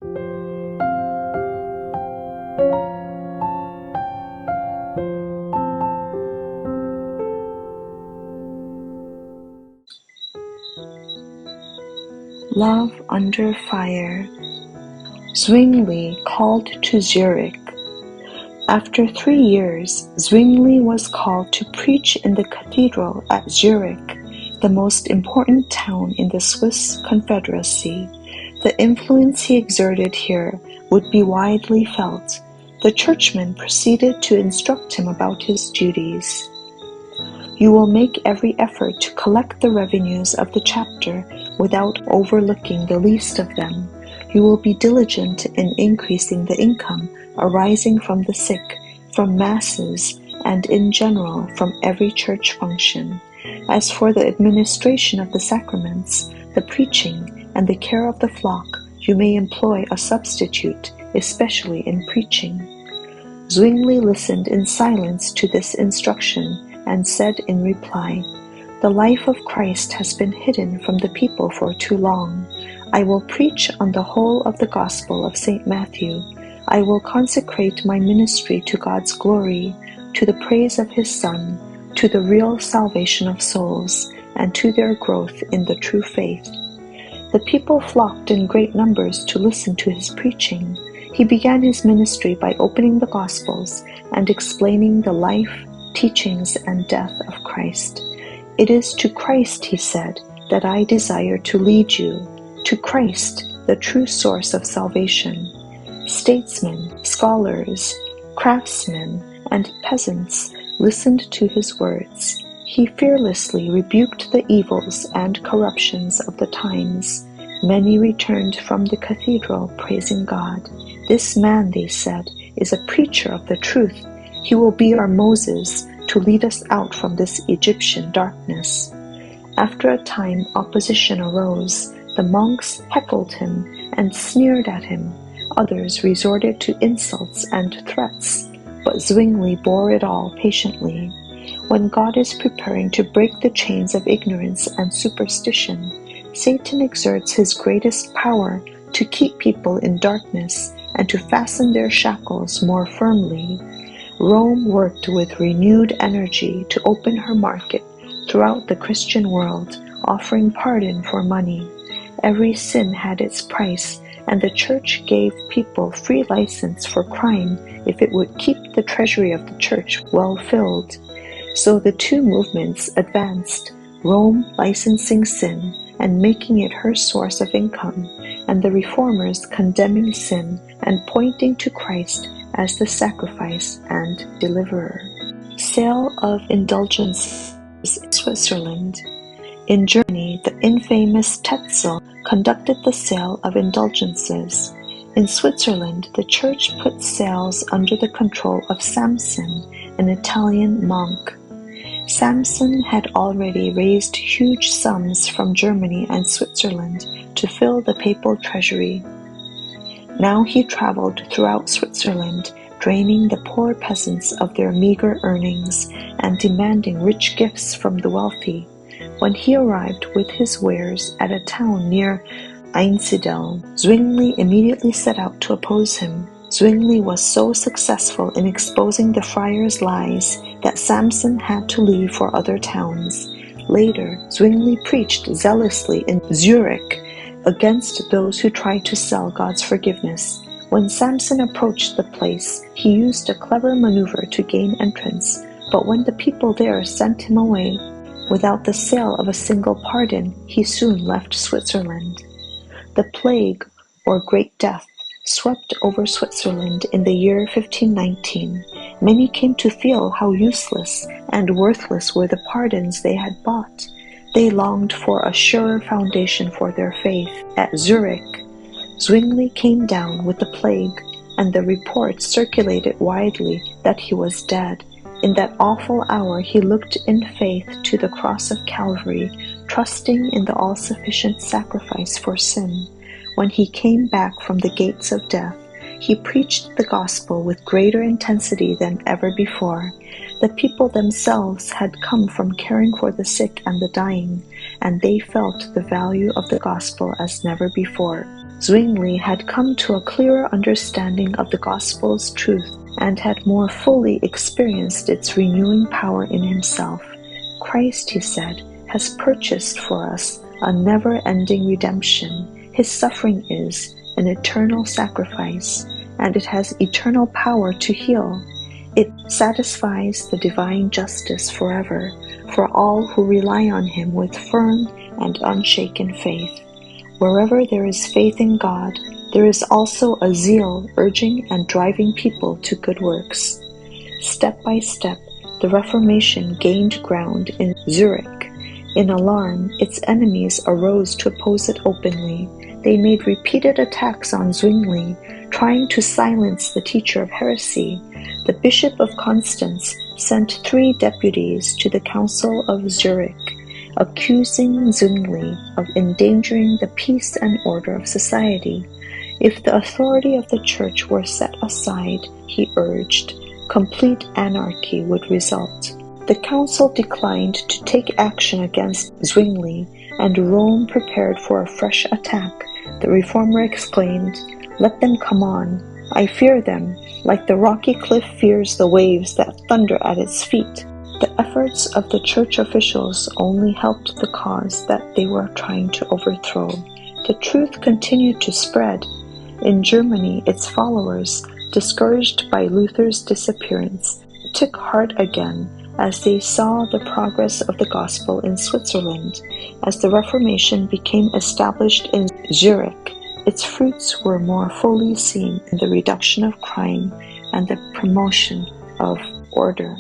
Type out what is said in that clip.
Love Under Fire. Zwingli called to Zurich. After 3 years, Zwingli was called to preach in the cathedral at Zurich, the most important town in the Swiss Confederacy. The influence he exerted here would be widely felt. The churchman proceeded to instruct him about his duties. You will make every effort to collect the revenues of the chapter without overlooking the least of them. You will be diligent in increasing the income arising from the sick, from masses, and in general from every church function. As for the administration of the sacraments, the preaching, and the care of the flock, you may employ a substitute, especially in preaching. Zwingli listened in silence to this instruction, and said in reply, "The life of Christ has been hidden from the people for too long. I will preach on the whole of the Gospel of St. Matthew. I will consecrate my ministry to God's glory, to the praise of His Son, to the real salvation of souls, and to their growth in the true faith." The people flocked in great numbers to listen to his preaching. He began his ministry by opening the Gospels and explaining the life, teachings, and death of Christ. "It is to Christ," he said, "that I desire to lead you, to Christ, the true source of salvation." Statesmen, scholars, craftsmen, and peasants listened to his words. He fearlessly rebuked the evils and corruptions of the times. Many returned from the cathedral praising God. "This man," they said, "is a preacher of the truth. He will be our Moses to lead us out from this Egyptian darkness." After a time, opposition arose. The monks heckled him and sneered at him. Others resorted to insults and threats, but Zwingli bore it all patiently. When God is preparing to break the chains of ignorance and superstition, Satan exerts his greatest power to keep people in darkness and to fasten their shackles more firmly. Rome worked with renewed energy to open her market throughout the Christian world, offering pardon for money. Every sin had its price, and the church gave people free license for crime if it would keep the treasury of the church well filled. So the two movements advanced, Rome licensing sin and making it her source of income, and the reformers condemning sin and pointing to Christ as the sacrifice and deliverer. Sale of Indulgences in Switzerland. In Germany, the infamous Tetzel conducted the sale of indulgences. In Switzerland, the church put sales under the control of Samson, an Italian monk. Samson had already raised huge sums from Germany and Switzerland to fill the papal treasury. Now he traveled throughout Switzerland, draining the poor peasants of their meager earnings and demanding rich gifts from the wealthy. When he arrived with his wares at a town near Einsiedeln, Zwingli immediately set out to oppose him. Zwingli was so successful in exposing the friars' lies that Samson had to leave for other towns. Later, Zwingli preached zealously in Zurich against those who tried to sell God's forgiveness. When Samson approached the place, he used a clever maneuver to gain entrance, but when the people there sent him away without the sale of a single pardon, he soon left Switzerland. The plague, or Great Death, swept over Switzerland in the year 1519. Many came to feel how useless and worthless were the pardons they had bought. They longed for a surer foundation for their faith. At Zurich, Zwingli came down with the plague, and the report circulated widely that he was dead. In that awful hour he looked in faith to the cross of Calvary, trusting in the all-sufficient sacrifice for sin. When he came back from the gates of death, he preached the gospel with greater intensity than ever before. The people themselves had come from caring for the sick and the dying, and they felt the value of the gospel as never before. Zwingli had come to a clearer understanding of the gospel's truth and had more fully experienced its renewing power in himself. Christ, he said, has purchased for us a never-ending redemption. His suffering is an eternal sacrifice, and it has eternal power to heal. It satisfies the divine justice forever for all who rely on him with firm and unshaken faith. Wherever there is faith in God, there is also a zeal urging and driving people to good works. Step by step, the Reformation gained ground in Zurich. In alarm, its enemies arose to oppose it openly. They made repeated attacks on Zwingli, trying to silence the teacher of heresy. The Bishop of Constance sent 3 deputies to the Council of Zurich, accusing Zwingli of endangering the peace and order of society. If the authority of the Church were set aside, he urged, complete anarchy would result. The council declined to take action against Zwingli, and Rome prepared for a fresh attack. The reformer exclaimed, "Let them come on. I fear them, like the rocky cliff fears the waves that thunder at its feet." The efforts of the church officials only helped the cause that they were trying to overthrow. The truth continued to spread. In Germany, its followers, discouraged by Luther's disappearance, took heart again as they saw the progress of the gospel in Switzerland. As the Reformation became established in Zurich, its fruits were more fully seen in the reduction of crime and the promotion of order.